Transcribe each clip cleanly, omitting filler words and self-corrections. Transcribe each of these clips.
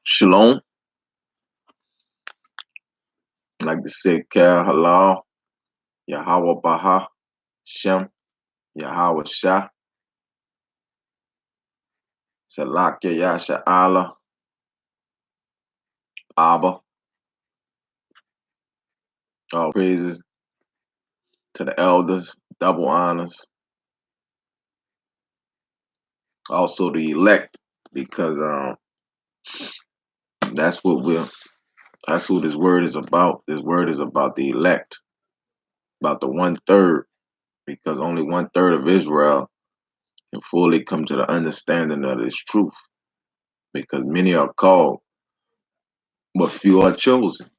Shalom. I like to say Kal Halal, Yahweh Baha, Shem, Yahweh Shah, Salakia Yasha Allah, Abba. All praises to the elders, double honors. Also the elect, because that's what that's who this word is about. This word is about the elect, about the 1/3, because only 1/3 of Israel can fully come to the understanding of this truth. Because many are called, but few are chosen.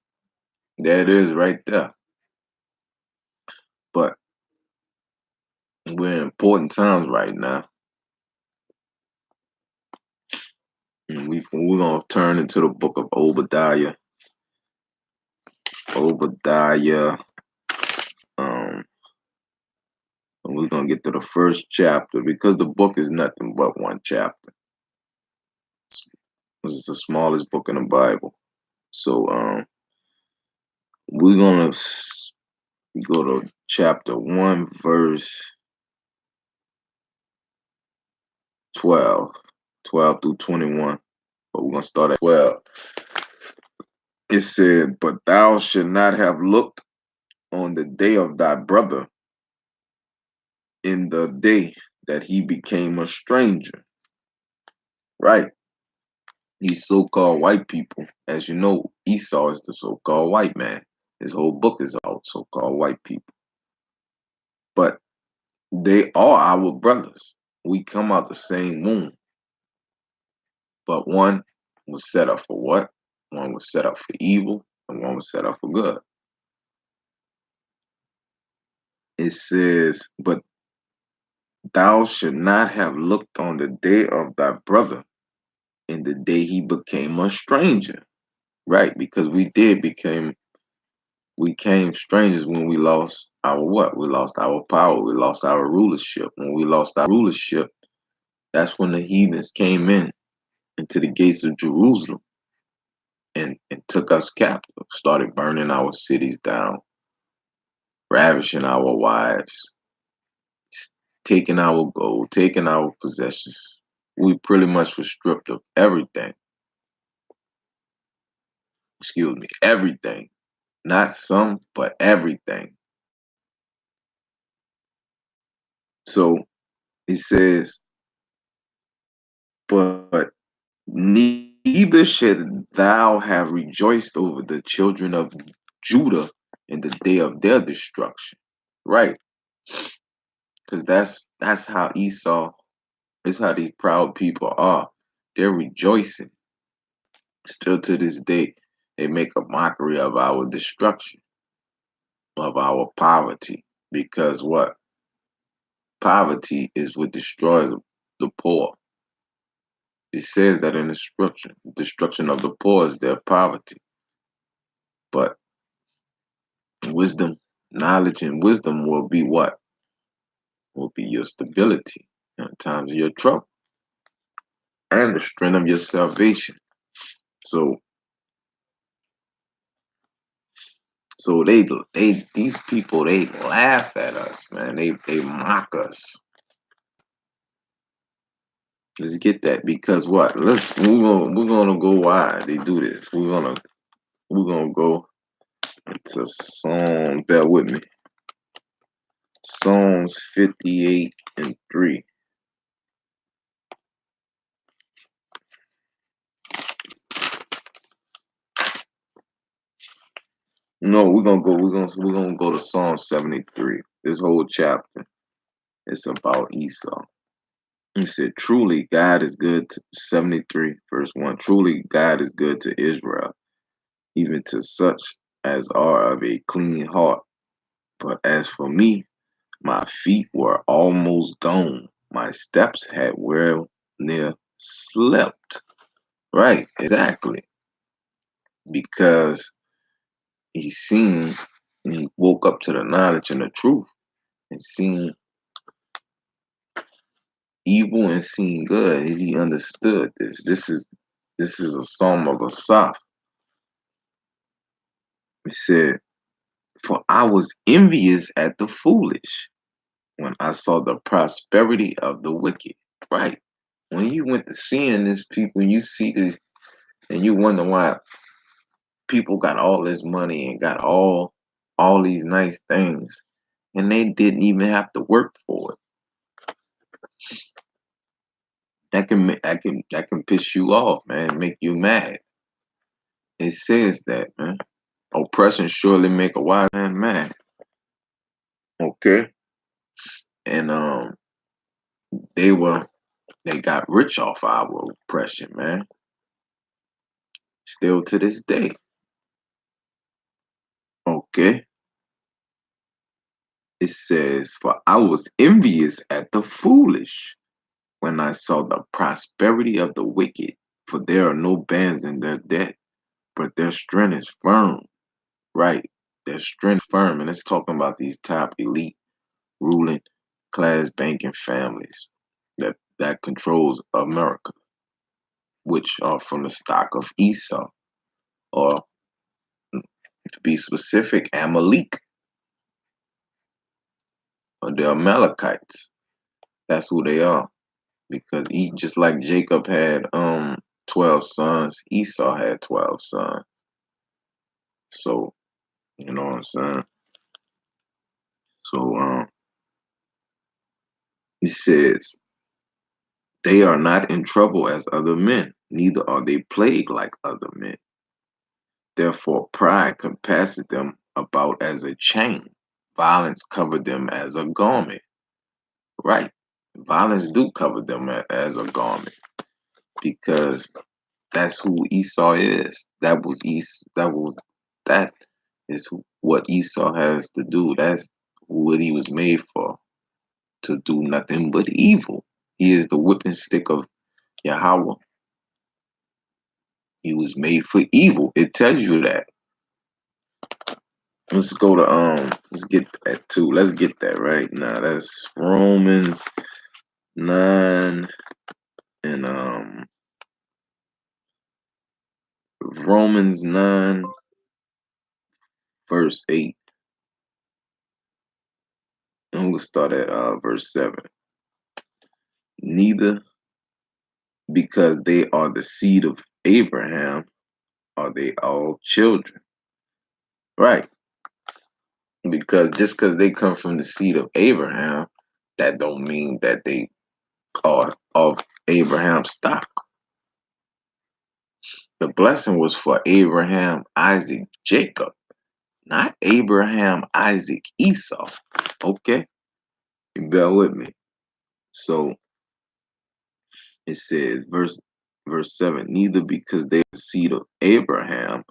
There it is right there. But we're in important times right now. And we're going to turn into the book of Obadiah. Obadiah. And we're going to get to the first chapter because the book is nothing but one chapter. This is the smallest book in the Bible. So we're going to go to chapter 1, verse 12 through 21. But we're going to start at 12. It said, "But thou should not have looked on the day of thy brother in the day that he became a stranger." Right. These so-called white people, as you know, Esau is the so-called white man. His whole book is all so-called white people. But they are our brothers. We come out the same womb. But one was set up for what? One was set up for evil, and one was set up for good. It says, "But thou should not have looked on the day of thy brother in the day he became a stranger." Right, because we came strangers when we lost our what? We lost our power. We lost our rulership. When we lost our rulership, that's when the heathens came into the gates of Jerusalem and took us captive, started burning our cities down, ravishing our wives, taking our gold, taking our possessions. We pretty much were stripped of everything. Excuse me, everything. Not some, but everything. So he says, "But neither should thou have rejoiced over the children of Judah in the day of their destruction." Right. Because that's how Esau, is how these proud people are. They're rejoicing. Still to this day, they make a mockery of our destruction, of our poverty. Because what? Poverty is what destroys the poor. It says that in the scripture, destruction of the poor is their poverty. But wisdom, knowledge, and wisdom will be what? Will be your stability in times of your trouble and the strength of your salvation. So, so these people they laugh at us, man. They mock us. Let's get that because what? We're gonna go why they do this. We're gonna go into Psalm. Bear with me. Psalms 58:3. No, we're gonna go to Psalm 73. This whole chapter is about Esau. He said, "Truly God is good to 73, verse 1. Truly God is good to Israel, even to such as are of a clean heart. But as for me, my feet were almost gone. My steps had well near slept." Right, exactly. Because he woke up to the knowledge and the truth and seen evil and seen good. He understood this. This is a psalm of Asaph. It said, "For I was envious at the foolish when I saw the prosperity of the wicked." Right. When you went to seeing this people, you see this, and you wonder why people got all this money and got all these nice things, and they didn't even have to work for it. That can piss you off, man, make you mad. It says that, man. Oppression surely make a wise man mad. Okay. And they were they got rich off our oppression, man. Still to this day. Okay. It says, "For I was envious at the foolish when I saw the prosperity of the wicked, for there are no bands in their debt, but their strength is firm." Right. Their strength firm. And it's talking about these top elite ruling class banking families that controls America, which are from the stock of Esau, or to be specific, Amalek, or the Amalekites. That's who they are. Because just like Jacob had 12 sons, Esau had 12 sons. So, you know what I'm saying? So he says, "They are not in trouble as other men, neither are they plagued like other men. Therefore pride compasses them about as a chain, violence covered them as a garment." Right. Violence do cover them as a garment, because that's who Esau is. That is what Esau has to do. That's what he was made for, to do nothing but evil. He is the whipping stick of Yahweh. He was made for evil. It tells you that. Let's go to let's get that too. Let's get that right now. That's Romans 9 and Romans 9 verse 8. And we'll start at verse 7. "Neither because they are the seed of Abraham are they all children." Right. Because they come from the seed of Abraham, that don't mean that they are of Abraham's stock. The blessing was for Abraham, Isaac, Jacob, not Abraham, Isaac, Esau. Okay? You bear with me. So it says, verse 7, "Neither because they are the seed of Abraham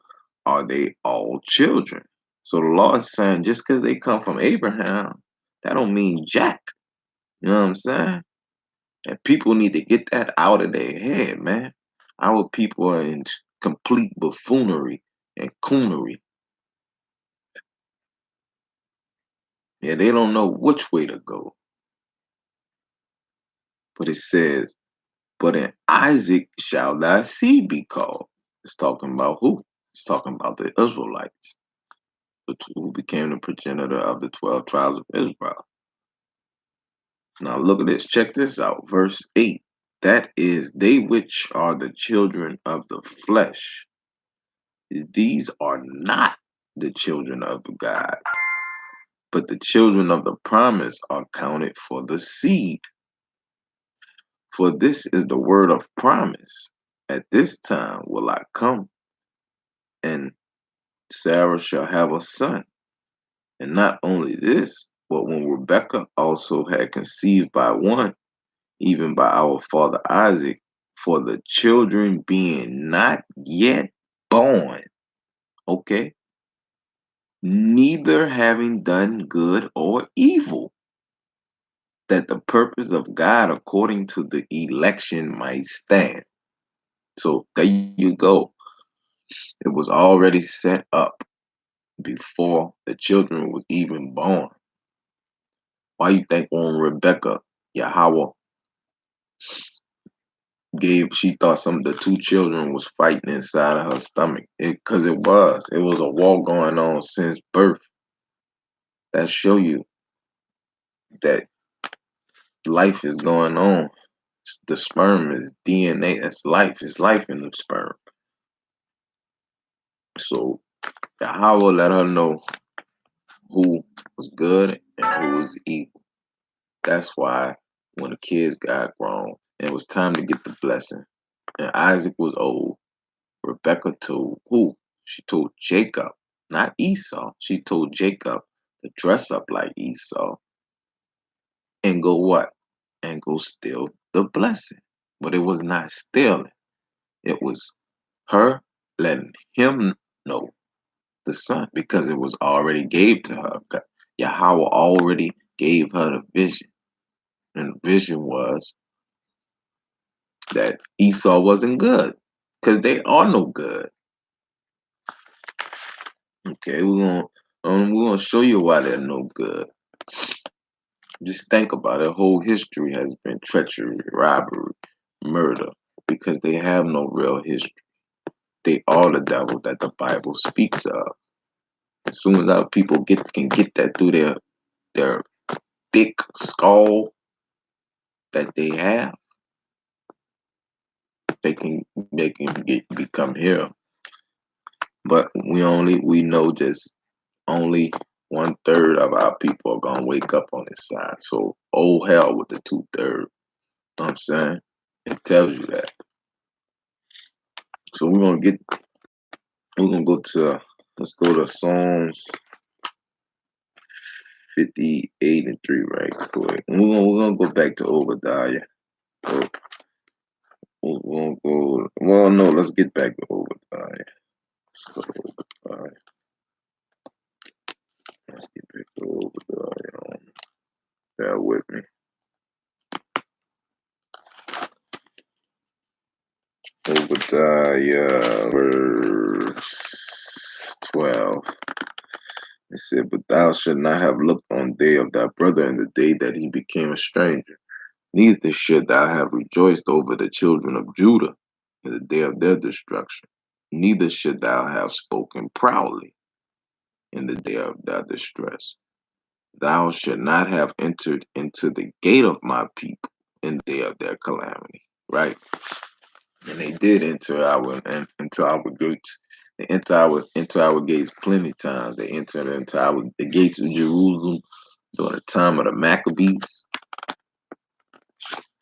are they all children." So the Lord is saying, just because they come from Abraham, that don't mean jack. You know what I'm saying? And people need to get that out of their head, man. Our people are in complete buffoonery and coonery. Yeah, they don't know which way to go. But it says, "But in Isaac shall thy seed be called." It's talking about who? It's talking about the Israelites, who became the progenitor of the 12 tribes of Israel. Now look at this. Check this out. Verse 8. "That is, they which are the children of the flesh, these are not the children of God, but the children of the promise are counted for the seed. For this is the word of promise. At this time will I come, and Sarah shall have a son." And not only this, but when Rebekah also had conceived by one, even by our father Isaac, for the children being not yet born, okay, neither having done good or evil, that the purpose of God according to the election might stand. So there you go. It was already set up before the children was even born. Why you think when Rebecca, Yahweh She thought some of the two children was fighting inside of her stomach. Because it was a war going on since birth. That show you that life is going on. The sperm is DNA. That's life. It's life in the sperm. So Yahweh let her know who was good and who was evil. That's why when the kids got grown and it was time to get the blessing, and Isaac was old, Rebecca told who? She told Jacob, not Esau. She told Jacob to dress up like Esau and go what? And go steal the blessing. But it was not stealing. It was her letting him know the son because it was already gave to her. Yahweh already gave her the vision. And the vision was that Esau wasn't good because they are no good. Okay, we're gonna show you why they're no good. Just think about it. Whole history has been treachery, robbery, murder, because they have no real history. They are the devil that the Bible speaks of. As soon as our people can get that through their thick skull that they have, they can become here. But we know just only 1/3 of our people are gonna wake up on this side. So oh hell with the 2/3. You know what I'm saying? It tells you that. So we're gonna go to let's go to Psalms 58:3 right quick. We're gonna go back to Obadiah. So we're gonna go well no, let's get back to Obadiah. Let's go to Obadiah. Let's get back to Obadiah. Bear with me. Obadiah verse 12. It said, "But thou shalt not have looked on the day of thy brother in the day that he became a stranger, neither should thou have rejoiced over the children of Judah in the day of their destruction, neither should thou have spoken proudly in the day of thy distress. Thou shalt not have entered into the gate of my people in the day of their calamity." Right? And they did enter into our gates. They into our gates plenty times. They entered into the gates of Jerusalem during the time of the Maccabees.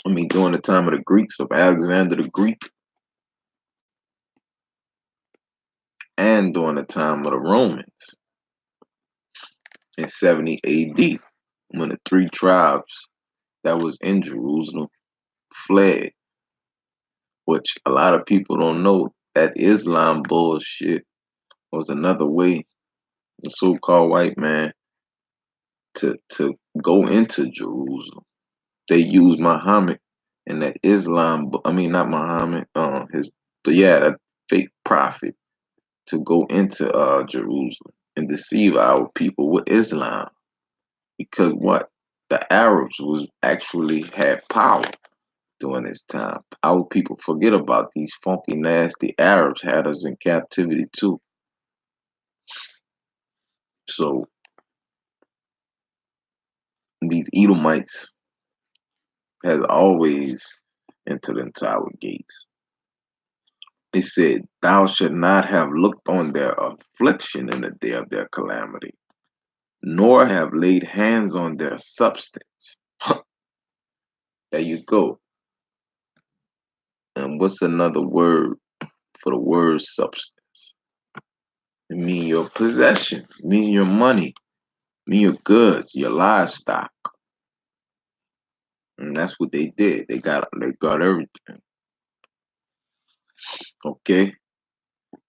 During the time of the Greeks, of Alexander the Greek, and during the time of the Romans in 70 AD, when the three tribes that was in Jerusalem fled, which a lot of people don't know. That Islam bullshit was another way the so-called white man to go into Jerusalem. They used Muhammad and that Islam, not Muhammad, that fake prophet to go into Jerusalem and deceive our people with Islam. Because what? The Arabs was actually had power during this time. Our people forget about these funky, nasty Arabs had us in captivity too. So these Edomites has always entered into our gates. It said, "Thou shalt not have looked on their affliction in the day of their calamity, nor have laid hands on their substance." There you go. And what's another word for the word substance? It mean your possessions, mean your money, mean your goods, your livestock. And that's what they did. They got everything. Okay?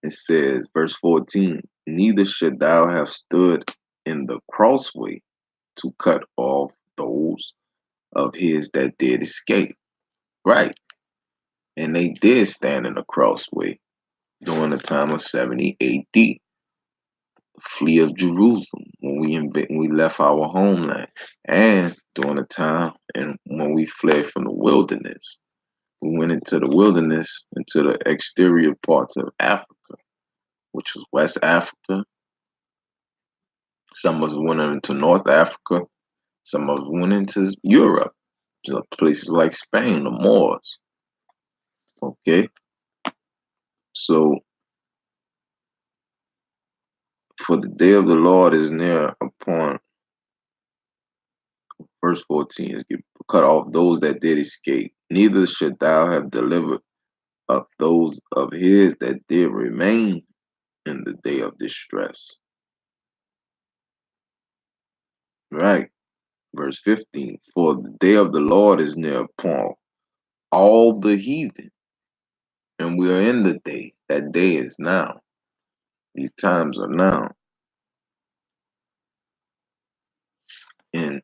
It says, verse 14, "Neither should thou have stood in the crossway to cut off those of his that did escape." Right. And they did stand in the crossway during the time of 70 AD, flee of Jerusalem when we left our homeland, and during the time and when we fled from the wilderness. We went into the wilderness, into the exterior parts of Africa, which was West Africa. Some of us went into North Africa. Some of us went into Europe, so places like Spain, the Moors. Okay, so for the day of the Lord is near upon verse 14 is cut off those that did escape. Neither should thou have delivered up those of his that did remain in the day of distress. Right. Verse 15. For the day of the Lord is near upon all the heathen. And we are in the day. That day is now. These times are now. And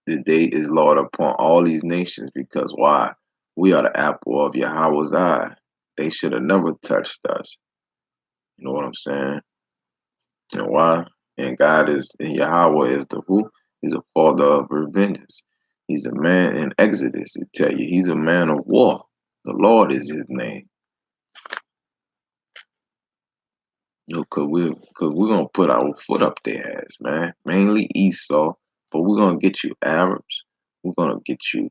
the day is Lord upon all these nations because why? We are the apple of Yahweh's eye. They should have never touched us. You know what I'm saying? And why? And God is, and Yahweh is the who? He's a father of revenge. He's a man in Exodus. It tell you he's a man of war. The Lord is his name. You know, cause we're gonna put our foot up their ass, man. Mainly Esau, but we're gonna get you Arabs. We're gonna get you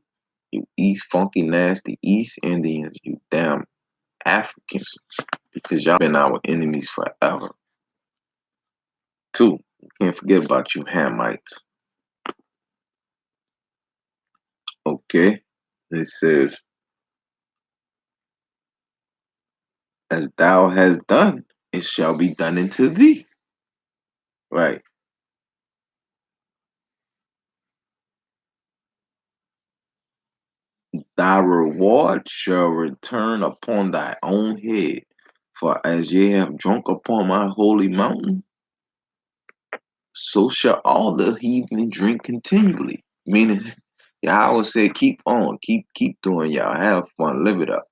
East funky nasty East Indians, you damn Africans, because y'all been our enemies forever. Two, you can't forget about you Hamites. Okay, it says, as thou hast done, it shall be done unto thee. Right. Thy reward shall return upon thy own head. For as ye have drunk upon my holy mountain, so shall all the heathen drink continually. Meaning, Yahweh said, keep on, keep doing y'all, have fun, live it up.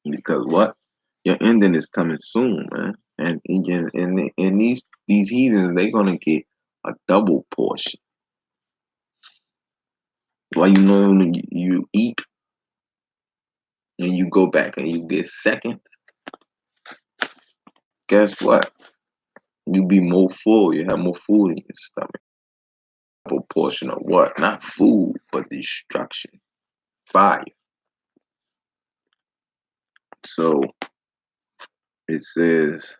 Because what? Your ending is coming soon, man. And these heathens, they're gonna get a double portion. Like when you eat and you go back and you get second, guess what? You be more full. You have more food in your stomach. Double portion of what? Not food, but destruction, fire. So it says,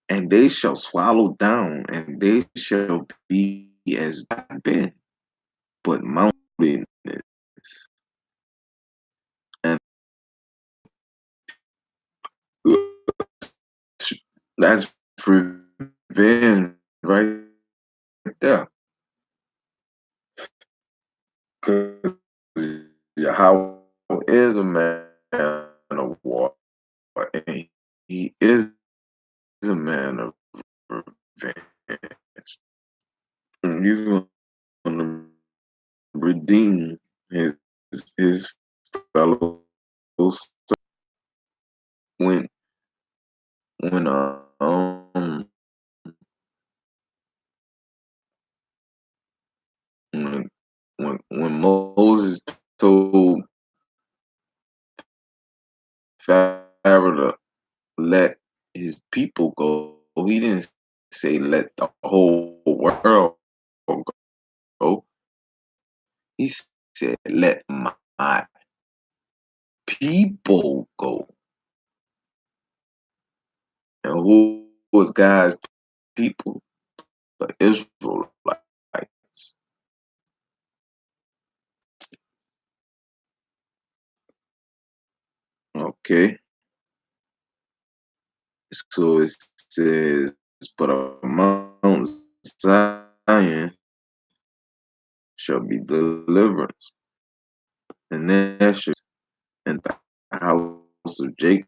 and they shall swallow down, and they shall be as I've been, but mountainous, and that's revenge right there. Because Yahweh is a man of war, and he is a man of revenge. And he's going to redeem his fellow when when when when Moses told Pharaoh to let his people go, he didn't say let the whole world go. He said let my people go. And who was God's people? The Israelites. Okay. So it says, but Mount Zion shall be deliverance, and there shall, and the house of Jacob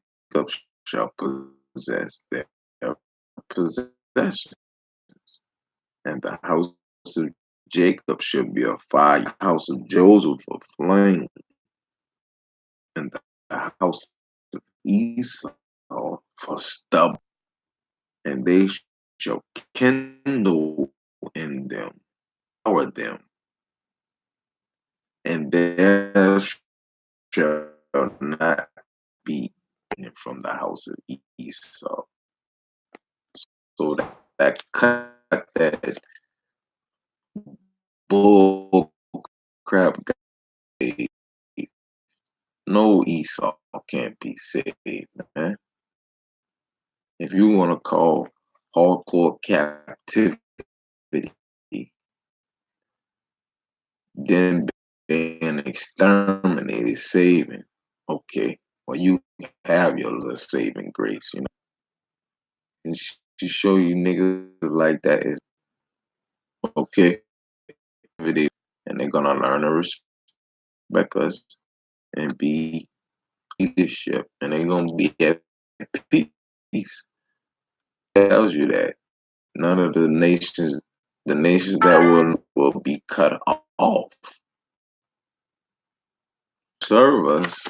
shall possess their possessions, and the house of Jacob shall be a fire, house of Joseph a flame, and the house of Esau for stubble, and they shall kindle in them, power them, and there shall not be from the house of Esau. So that cut that bull crap. No, Esau can't be saved, man. If you want to call hardcore captivity, then being exterminated, saving, okay. Well, you have your little saving grace, you know. And to show you niggas like that is okay. And they're gonna learn to respect us and be leadership, and they're gonna be at peace. Tells you that none of the nations that will be cut off, serve us.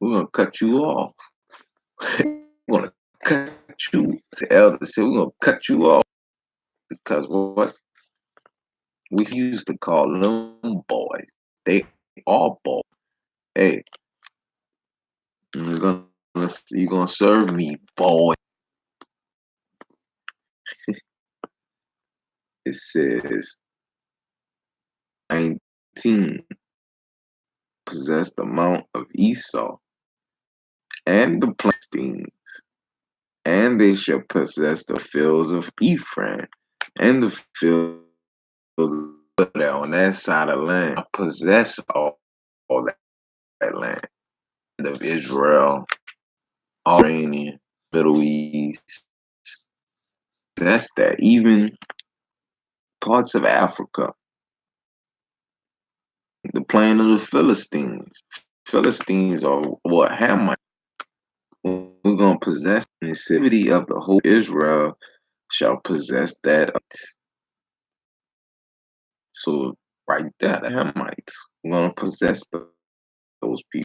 We're gonna cut you off. We're gonna cut you. The elder said we're gonna cut you off because what we used to call them boys. They are boys. Hey, you're gonna serve me, boy. It says 19 possessed the mount of Esau and the Philistines, and they shall possess the fields of Ephraim and the fields that on that side of land. I possess all that land of Israel, Iranian, Middle East. That's that. Even parts of Africa, the plain of the Philistines. Philistines are what Hamites. We're gonna possess the city of the whole Israel shall possess that. So right there, the Hamites. We're gonna possess those people.